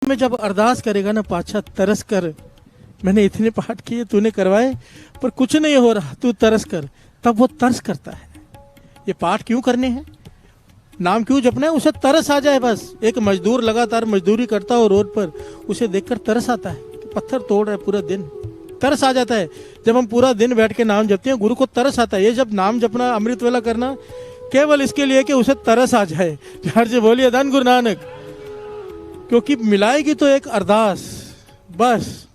में जब अरदास करेगा ना, पातशाह तरस कर, मैंने इतने पाठ किए, तूने करवाए, पर कुछ नहीं हो रहा, तू तरस कर, तब वो तरस करता है। ये पाठ क्यों करने हैं, नाम क्यों जपना है, उसे तरस आ जाए बस। एक मजदूर लगातार मजदूरी करता हो रोड पर, उसे देखकर तरस आता है कि पत्थर तोड़ रहा है पूरा दिन, तरस आ जाता है। जब हम पूरा दिन बैठ के नाम जपते हैं, गुरु को तरस आता है। ये जब नाम जपना, अमृत वेला करना, केवल इसके लिए कि उसे तरस आ जाए। प्यार से बोलिए धन गुरु नानक। क्योंकि मिलाएगी तो एक अरदास बस,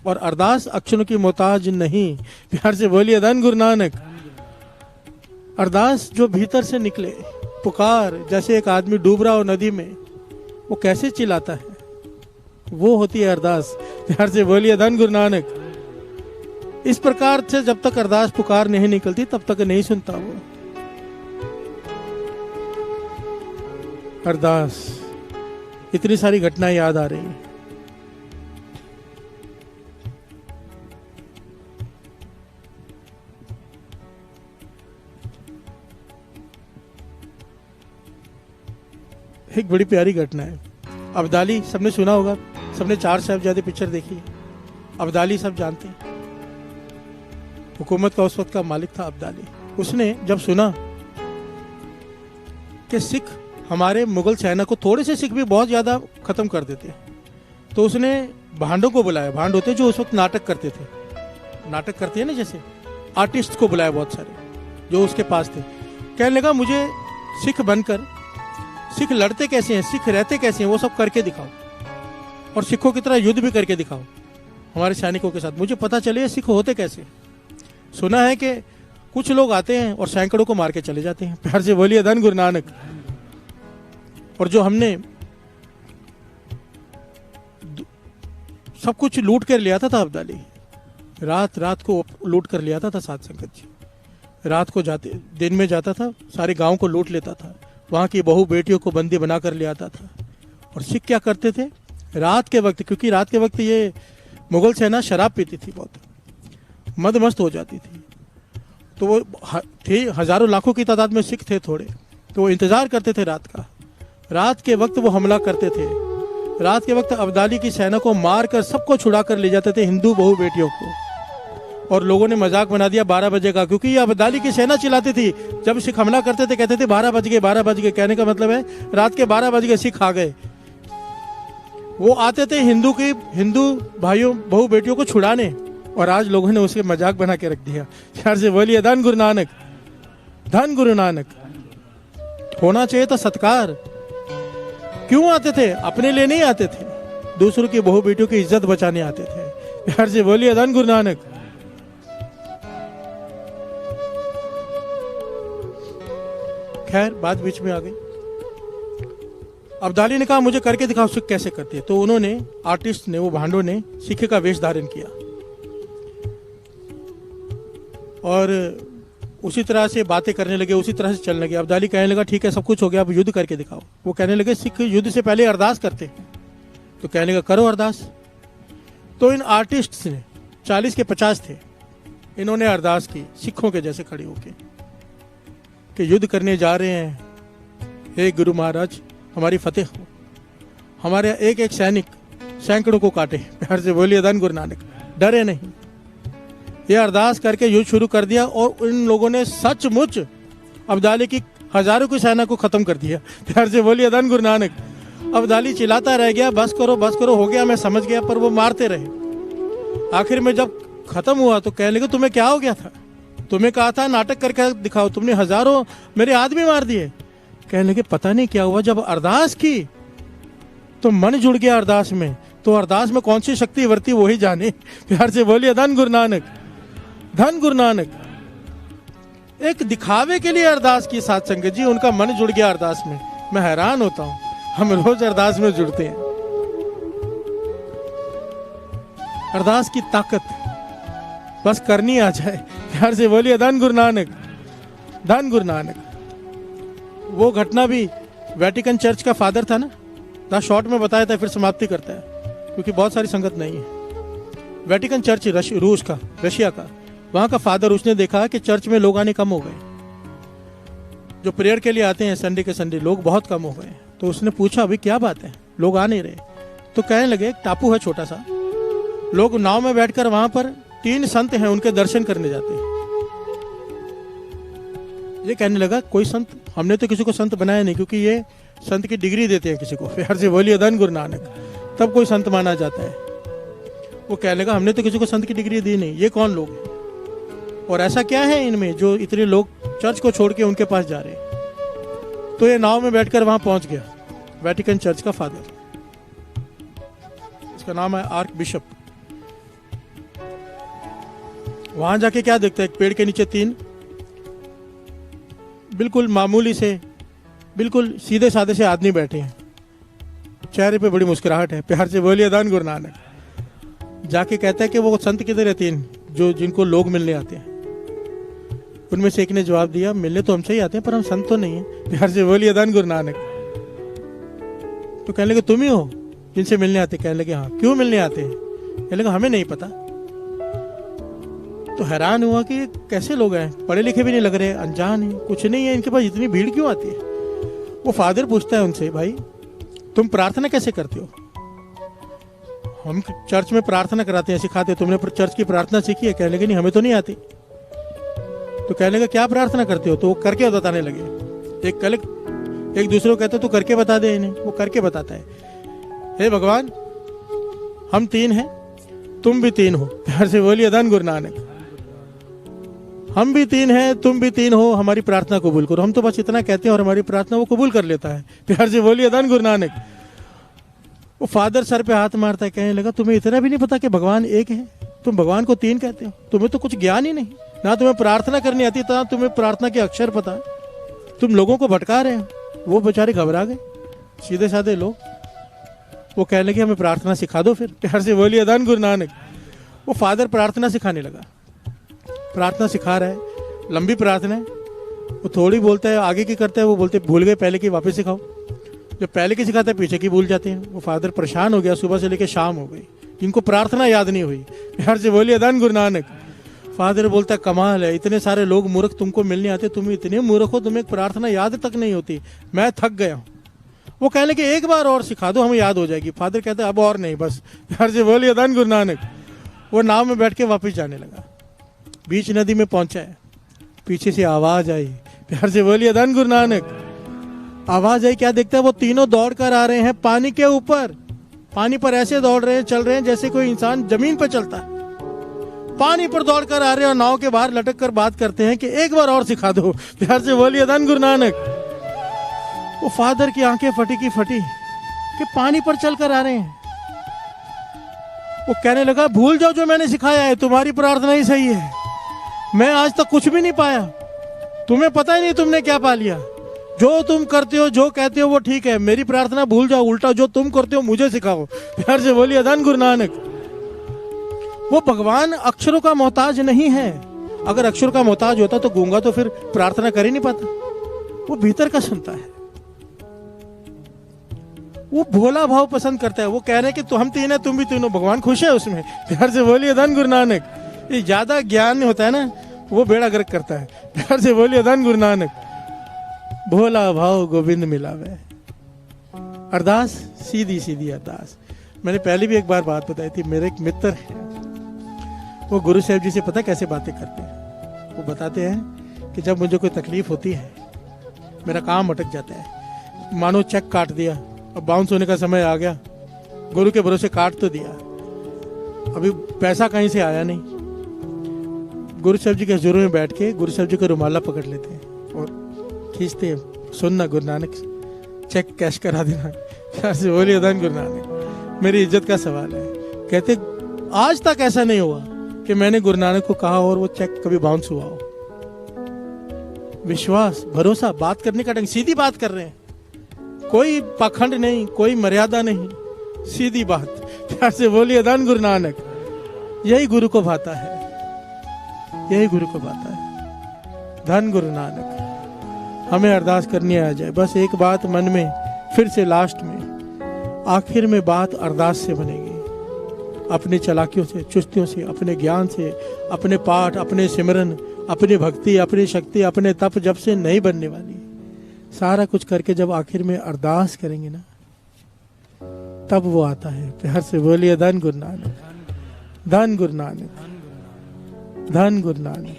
और अरदास अक्षरों की मोहताज नहीं। प्यार से बोलिए धन गुरु नानक। अरदास जो भीतर से निकले, पुकार, जैसे एक आदमी डूब रहा हो नदी में, वो कैसे चिल्लाता है, वो होती है अरदास। प्यार से बोलिए धन गुरु नानक। इस प्रकार से जब तक अरदास पुकार नहीं निकलती, तब तक नहीं सुनता वो। अरदास, इतनी सारी घटनाएं याद आ रही हैं। एक बड़ी प्यारी घटना है। अब्दाली सबने सुना होगा, सबने चार साहिबजादे पिक्चर देखी है। अब्दाली सब जानते हैं, हुकूमत का उस वक्त का मालिक था अब्दाली। उसने जब सुना कि सिख हमारे मुगल सेना को, थोड़े से सिख भी बहुत ज्यादा खत्म कर देते, तो उसने भांडों को बुलाया। भांड होते जो उस वक्त नाटक करते थे, नाटक करते हैं ना, जैसे आर्टिस्ट को बुलाया बहुत सारे जो उसके पास थे। कहने लगा मुझे सिख बनकर, सिख लड़ते कैसे हैं, सिख रहते कैसे हैं, वो सब करके दिखाओ, और सिखों की तरह युद्ध भी करके दिखाओ हमारे सैनिकों के साथ, मुझे पता चले सिख होते कैसे। सुना है कि कुछ लोग आते हैं और सैकड़ों को मार के चले जाते हैं। प्यार से बोलिए धन गुरु नानक। और जो हमने सब कुछ लूट कर लिया था अब्दाली, रात रात को लूट कर लिया था साध संगत जी। रात को जाते, दिन में जाता था, सारे गांव को लूट लेता था, वहां की बहू बेटियों को बंदी बना कर ले आता था। और सिख क्या करते थे, रात के वक्त, क्योंकि रात के वक्त ये मुगल सेना शराब पीती थी, बहुत मद मस्त हो जाती थी, तो वो थे हजारों लाखों की तादाद में सिख थे थोड़े, तो वो इंतजार करते थे रात का। रात के वक्त वो हमला करते थे। रात के वक्त अब्दाली की सेना को मार कर सबको छुड़ा कर ले जाते थे, हिंदू बहू बेटियों को। और लोगों ने मजाक बना दिया 12 बजे का, क्योंकि ये अब्दाली की सेना चिल्लाती थी जब सिख हमला करते थे, कहते थे 12 बज गए, 12 बज गए। कहने का मतलब है रात के 12 बज गए, सिख आ गए। वो आते थे हिंदू भाइयों बहू बेटियों को छुड़ाने, और आज लोगों ने उसे मजाक बना के रख दिया। प्यार से बोलिए धन गुरु नानक। धन गुरु नानक। होना चाहिए था सत्कार। क्यों आते थे, अपने लिए नहीं आते थे, दूसरों की बहू बेटियों की इज्जत बचाने आते थे। प्यार से बोलिए धन गुरु नानक। खैर बात बीच में आ गई। अब्दाली ने कहा मुझे करके दिखाओ सिख कैसे करते हैं। तो उन्होंने, आर्टिस्ट ने, वो भांडों ने सिख का वेश धारण किया और उसी तरह से बातें करने लगे, उसी तरह से चलने लगे। अब्दाली कहने लगा ठीक है सब कुछ हो गया, अब युद्ध करके दिखाओ। वो कहने लगे सिख युद्ध से पहले अरदास करते, तो कहने लगा करो अरदास। तो इन आर्टिस्ट्स ने 40 के 50 थे, इन्होंने अरदास की सिखों के जैसे खड़े होके कि युद्ध करने जा रहे हैं, हे गुरु महाराज हमारी फतेह हो, हमारे एक एक सैनिक सैकड़ों को काटे। प्यार से बोलिए धन गुरु नानक। डरे नहीं। ये अरदास करके युद्ध शुरू कर दिया, और इन लोगों ने सचमुच अब्दाली की हजारों की सेना को खत्म कर दिया। प्यार से बोलिए धन गुरु नानक। अब्दाली चिल्लाता रह गया बस करो हो गया, मैं समझ गया, पर वो मारते रहे। आखिर में जब खत्म हुआ तो कहने लगे तुम्हें क्या हो गया था, तुम्हें कहा था नाटक करके दिखाओ, तुमने हजारों मेरे आदमी मार दिए। कहने लगे पता नहीं क्या हुआ, जब अरदास की तो मन जुड़ गया अरदास में, तो अरदास में कौन सी शक्ति वर्ती वही जाने। प्यार से बोलिए धन गुरु नानक। धन गुरु नानक। एक दिखावे के लिए अरदास की साथ संगत जी, उनका मन जुड़ गया अरदास में। मैं हैरान होता हूं, हम रोज अरदास में जुड़ते हैं। अरदास की ताकत बस करनी आ जाए। प्यार से बोलिए धन गुरु नानक। धन गुरु नानक। वो घटना भी वेटिकन चर्च का फादर था ना, शॉर्ट में बताया था, फिर समाप्ति करता है क्योंकि बहुत सारी संगत नहीं है। वेटिकन चर्च रूस का, रशिया का, वहां का फादर, उसने देखा कि चर्च में लोग आने कम हो गए, जो प्रेयर के लिए आते हैं संडे के संडे, लोग बहुत कम हो गए। तो उसने पूछा अभी क्या बात है, लोग आ नहीं रहे। तो कहने लगे, एक टापू है छोटा सा, लोग नाव में बैठकर वहां पर 3 संत हैं, उनके दर्शन करने जाते हैं। ये कहने लगा, कोई संत, हमने तो किसी को संत बनाया नहीं, क्योंकि ये संत की डिग्री देते हैं किसी को, प्यार से बोलिए धन गुरु नानक, तब कोई संत माना जाता है। वो कहने लगा, हमने तो किसी को संत की डिग्री दी नहीं, ये कौन लोग हैं और ऐसा क्या है इनमें जो इतने लोग चर्च को छोड़ के उनके पास जा रहे हैं। तो ये नाव में बैठकर वहां पहुंच गया, वेटिकन चर्च का फादर, इसका नाम है आर्क बिशप। वहां जाके क्या देखता है, एक पेड़ के नीचे 3 बिल्कुल मामूली से, बिल्कुल सीधे साधे से आदमी बैठे हैं, चेहरे पे बड़ी मुस्कुराहट है, प्यार से बोलिए धन गुरु नानक। जाके कहता है कि वो संत किधर है 3 जो जिनको लोग मिलने आते हैं। उनमें से एक ने जवाब दिया, मिलने तो हमसे ही आते हैं पर हम संत तो नहीं है, प्यार से बोलिए धन गुरु नानक। तो कहने लगे, तुम ही हो जिनसे मिलने आते? कहने लगे, हाँ। क्यों मिलने आते हैं? कहने लगे, हमें नहीं पता। तो हैरान हुआ कि ये कैसे लोग हैं, पढ़े लिखे भी नहीं लग रहे, अनजान है, कुछ नहीं है, इनके पास इतनी भीड़ क्यों आती है? वो फादर पूछता है उनसे, भाई तुम प्रार्थना कैसे करते हो? हम चर्च में प्रार्थना कराते हैं, सिखाते हैं, तुमने चर्च की प्रार्थना सीखी है? कहने लगे, नहीं हमें तो नहीं आती। तो कहने लगे, क्या प्रार्थना करते हो? तो वो करके बताने लगे। एक दूसरे को कहते, तू करके बता दे इन्हें। वो करके बताता है, हे भगवान, हम 3 हैं, तुम भी 3 हो, प्यार से बोलिए धन गुरु नानक। हम भी 3 हैं, तुम भी 3 हो, हमारी प्रार्थना कबूल करो। हम तो बस इतना कहते हैं और हमारी प्रार्थना वो कबूल कर लेता है, प्यार से बोलिए धन गुरु नानक। वो फादर सर पे हाथ मारता है, कहने लगा, तुम्हें इतना भी नहीं पता कि भगवान एक है? तुम भगवान को 3 कहते हो, तुम्हें तो कुछ ज्ञान ही नहीं, ना तुम्हें प्रार्थना करनी आती, ना तुम्हें प्रार्थना के अक्षर पता है, तुम लोगों को भटका रहे हो। वो बेचारे घबरा गए, सीधे साधे लोग। वो कहने लगे, हमें प्रार्थना सिखा दो फिर, प्यार से बोलिए धन गुरु नानक। वो फादर प्रार्थना सिखाने लगा, प्रार्थना सिखा रहा है, लंबी प्रार्थना है। वो थोड़ी बोलता है, आगे की करता है, वो बोलते भूल गए, पहले की वापस सिखाओ। जब पहले की सिखाता है, पीछे की भूल जाते हैं। वो फादर परेशान हो गया, सुबह से लेकर शाम हो गई, इनको प्रार्थना याद नहीं हुई, प्यार से बोलिए धन गुरु नानक। फादर बोलता है, कमाल है, इतने सारे लोग मूर्ख तुमको मिलने आते, तुम इतने मूर्ख हो, तुम्हें प्रार्थना याद तक नहीं होती, मैं थक गया हूँ। वो कहने लगे, एक बार और सिखा दो, हमें याद हो जाएगी। फादर कहते हैं, अब और नहीं, बस, प्यार से बोलिए धन गुरु नानक। वो नाव में बैठ के वापिस जाने लगा, बीच नदी में पहुंचा है, पीछे से आवाज आई, प्यार से बोलिए धन गुरु नानक। आवाज आई, क्या देखता है, वो तीनों दौड़ कर आ रहे हैं पानी के ऊपर, पानी पर ऐसे दौड़ रहे हैं, चल रहे हैं जैसे कोई इंसान जमीन पर चलता है, पानी पर दौड़ कर आ रहे हैं और नाव के बाहर लटक कर बात करते हैं कि एक बार और सिखा दो, प्यार से बोलिए धन गुरु नानक। वो फादर की आंखें फटी की फटी कि पानी पर चल कर आ रहे हैं। वो कहने लगा, भूल जाओ जो मैंने सिखाया है, तुम्हारी प्रार्थना ही सही है, मैं आज तक कुछ भी नहीं पाया, तुम्हें पता ही नहीं तुमने क्या पा लिया, जो तुम करते हो, जो कहते हो वो ठीक है, मेरी प्रार्थना भूल जाओ, उल्टा जो तुम करते हो मुझे सिखाओ, प्यार से बोलिए धन गुरु नानक। वो भगवान अक्षरों का मोहताज नहीं है, अगर अक्षर का मोहताज होता तो गूंगा तो फिर प्रार्थना कर ही नहीं पाता, वो भीतर का सुनता है, वो भोला भाव पसंद करता है। वो कह रहे हैं कि तो हम 3 हैं, तुम भी 3 हो, भगवान खुश है उसमें, प्यार से बोलिए धन गुरु नानक। ये ज्यादा ज्ञान होता है ना, वो बेड़ा गर्क करता है, प्यार से बोलिए धन गुरु नानक। भोला भाव गोविंद मिलावे। अरदास सीधी सीधी अरदास। मैंने पहले भी एक बार बात बताई थी, मेरे एक मित्र हैं, वो गुरु साहब जी से पता कैसे बातें करते हैं। वो बताते हैं कि जब मुझे कोई तकलीफ होती है, मेरा काम अटक जाता है, मानो चेक काट दिया, अब बाउंस होने का समय आ गया, गुरु के भरोसे काट तो दिया, अभी पैसा कहीं से आया नहीं, गुरु साहब जी के हजूर में बैठ के गुरु साहब जी का रुमाला पकड़ लेते हैं और खींचते हैं, सुनना गुरु नानक, चेक कैश करा देना, प्यार से बोलिए धन गुरु नानक, मेरी इज्जत का सवाल है। कहते आज तक ऐसा नहीं हुआ कि मैंने गुरु नानक को कहा और वो चेक कभी बाउंस हुआ हो। विश्वास, भरोसा, बात करने का ढंग, सीधी बात कर रहे हैं, कोई पाखंड नहीं, कोई मर्यादा नहीं, सीधी बात, प्यार से बोलिए धन गुरु नानक। यही गुरु को भाता है, यही गुरु को भाता है, धन गुरु नानक। हमें अरदास करनी आ जाए, बस एक बात मन में, फिर से लास्ट में, आखिर में बात अरदास से बनेगी, अपनी चालाकियों से, चुस्तियों से, अपने ज्ञान से, अपने पाठ, अपने सिमरन, अपनी भक्ति, अपनी शक्ति, अपने तप जब से नहीं बनने वाली। सारा कुछ करके जब आखिर में अरदास करेंगे ना, तब वो आता है। प्यार से बोलिए धन गुरु नानक, धन गुरु नानक, धन गुरु नानक।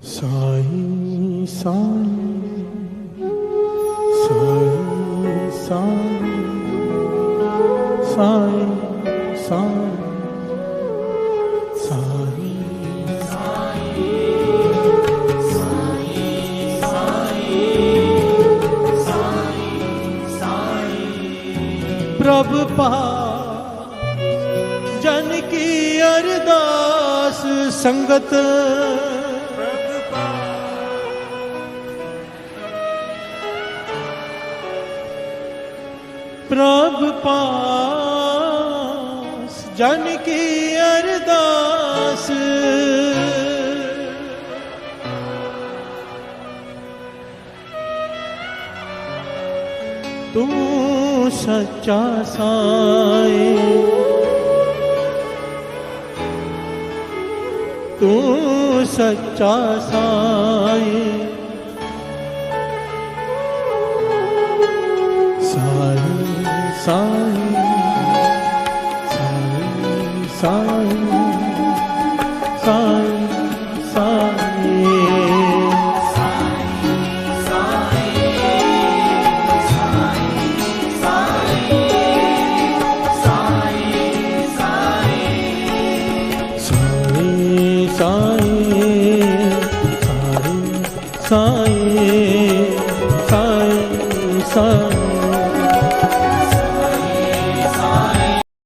साई साई साई साई साई साई साई प्रभु पास जन की अरदास संगत प्रभु पास जन की अरदास तू सच्चा साई, तू सच्चा साई, साई साई साई साई